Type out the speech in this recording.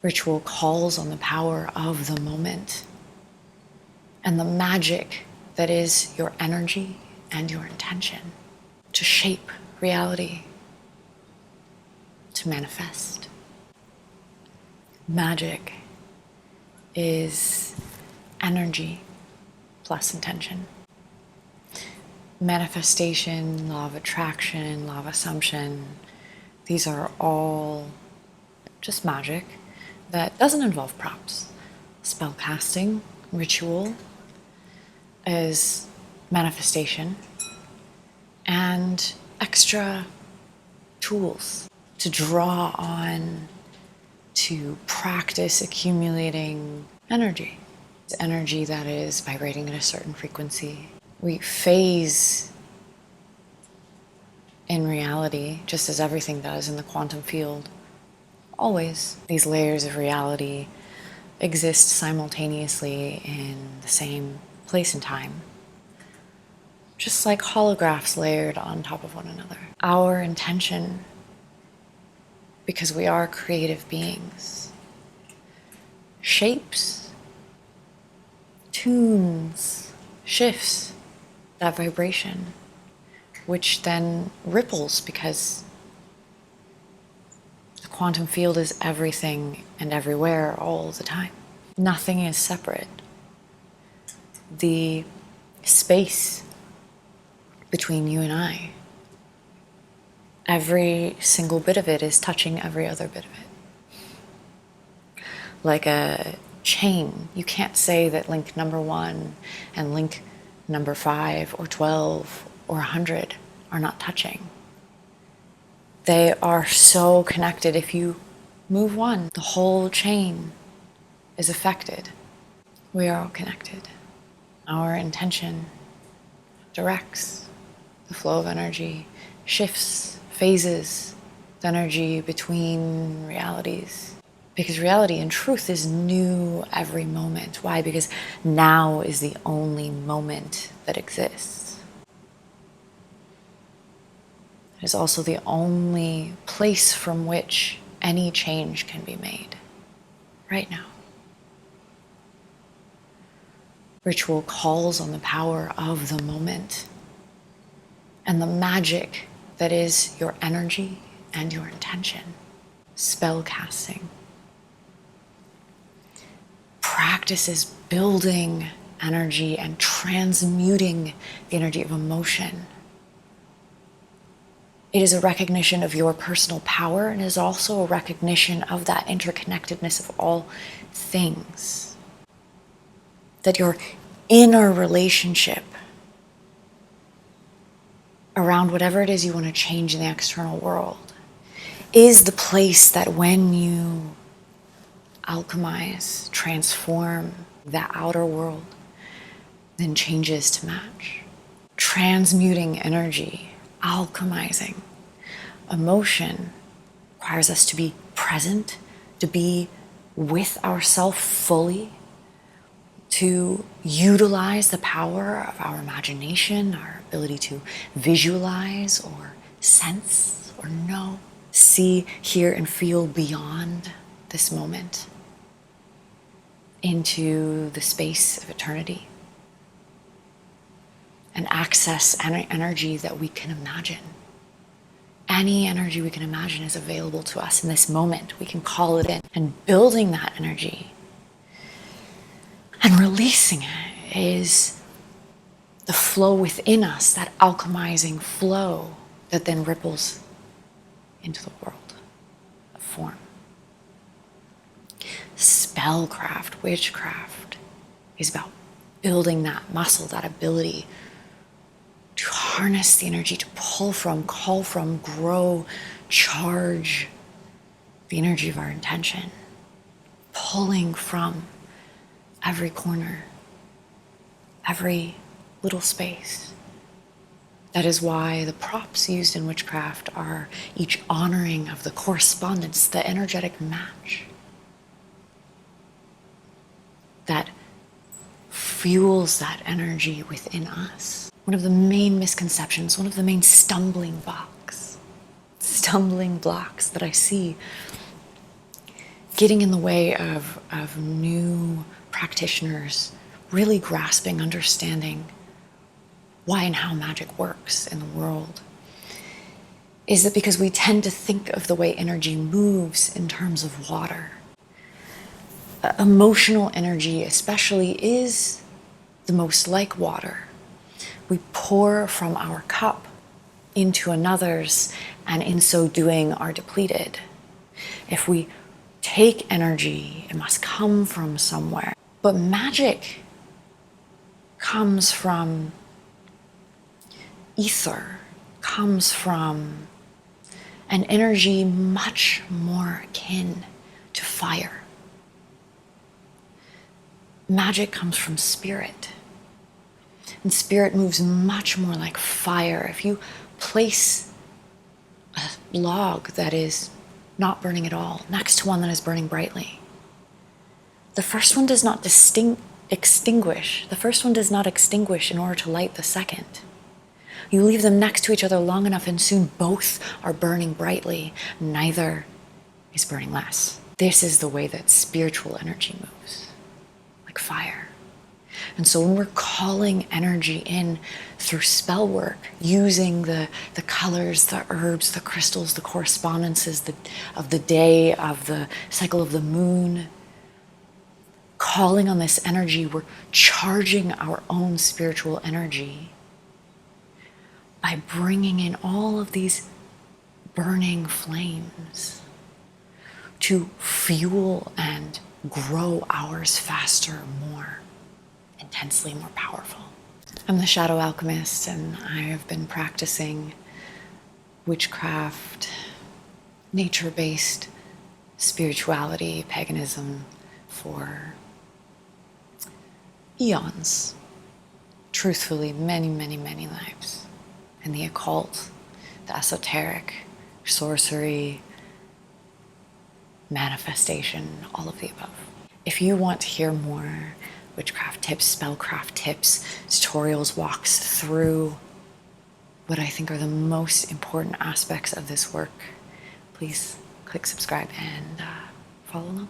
Ritual calls on the power of the moment and the magic that is your energy and your intention to shape reality, to manifest. Magic is energy plus intention. Manifestation, law of attraction, law of assumption, these are all just magic that doesn't involve props. Spellcasting, ritual, is manifestation and extra tools to draw on, to practice accumulating energy. It's energy that is vibrating at a certain frequency. We phase in reality, just as everything does in the quantum field. Always. These layers of reality exist simultaneously in the same place and time, just like holographs layered on top of one another. Our intention, because we are creative beings, shapes, tunes, shifts that vibration, which then ripples because the quantum field is everything and everywhere all the time. Nothing is separate. The space between you and I, every single bit of it is touching every other bit of it. Like a chain, you can't say that link number 1 and link number 5 or 12 or 100 are not touching. They are so connected. If you move one, the whole chain is affected. We are all connected. Our intention directs the flow of energy, shifts, phases the energy between realities. Because reality and truth is new every moment. Why? Because now is the only moment that exists. It is also the only place from which any change can be made. Right now. Ritual calls on the power of the moment and the magic that is your energy and your intention. Spellcasting. Practice is building energy and transmuting the energy of emotion. It is a recognition of your personal power, and is also a recognition of that interconnectedness of all things. That your inner relationship around whatever it is you want to change in the external world is the place that when you alchemize, transform that outer world, then changes to match. Transmuting energy, alchemizing emotion requires us to be present, to be with ourselves fully, to utilize the power of our imagination, our ability to visualize or sense or know, see, hear, and feel beyond this moment into the space of eternity and access energy that we can imagine. Any energy we can imagine is available to us in this moment. We can call it in, and building that energy and releasing it is the flow within us, that alchemizing flow that then ripples into the world of form. Spellcraft, witchcraft is about building that muscle, that ability to harness the energy, to pull from, call from, grow, charge the energy of our intention, pulling from every corner, every little space. That is why the props used in witchcraft are each honoring of the correspondence, the energetic match that fuels that energy within us. One of the main misconceptions, one of the main stumbling blocks that I see getting in the way of new practitioners really grasping, understanding why and how magic works in the world, is that because we tend to think of the way energy moves in terms of water. Emotional energy especially is the most like water. We pour from our cup into another's, and in so doing are depleted. If we take energy, it must come from somewhere. But magic comes from ether, comes from an energy much more akin to fire. Magic comes from spirit. And spirit moves much more like fire. If you place a log that is not burning at all next to one that is burning brightly, the first one does not extinguish. The first one does not extinguish in order to light the second. You leave them next to each other long enough and soon both are burning brightly. Neither is burning less. This is the way that spiritual energy moves, like fire. And so when we're calling energy in through spell work, using the colors, the herbs, the crystals, the correspondences of the day, of the cycle of the moon, calling on this energy, we're charging our own spiritual energy by bringing in all of these burning flames to fuel and grow ours faster, more intensely, more powerful. I'm the Shadow Alchemist, and I have been practicing witchcraft, nature-based spirituality, paganism for eons. Truthfully, many, many, many lives. And the occult, the esoteric, sorcery, manifestation, all of the above. If you want to hear more witchcraft tips, spellcraft tips, tutorials, walks through what I think are the most important aspects of this work, please click subscribe and follow along.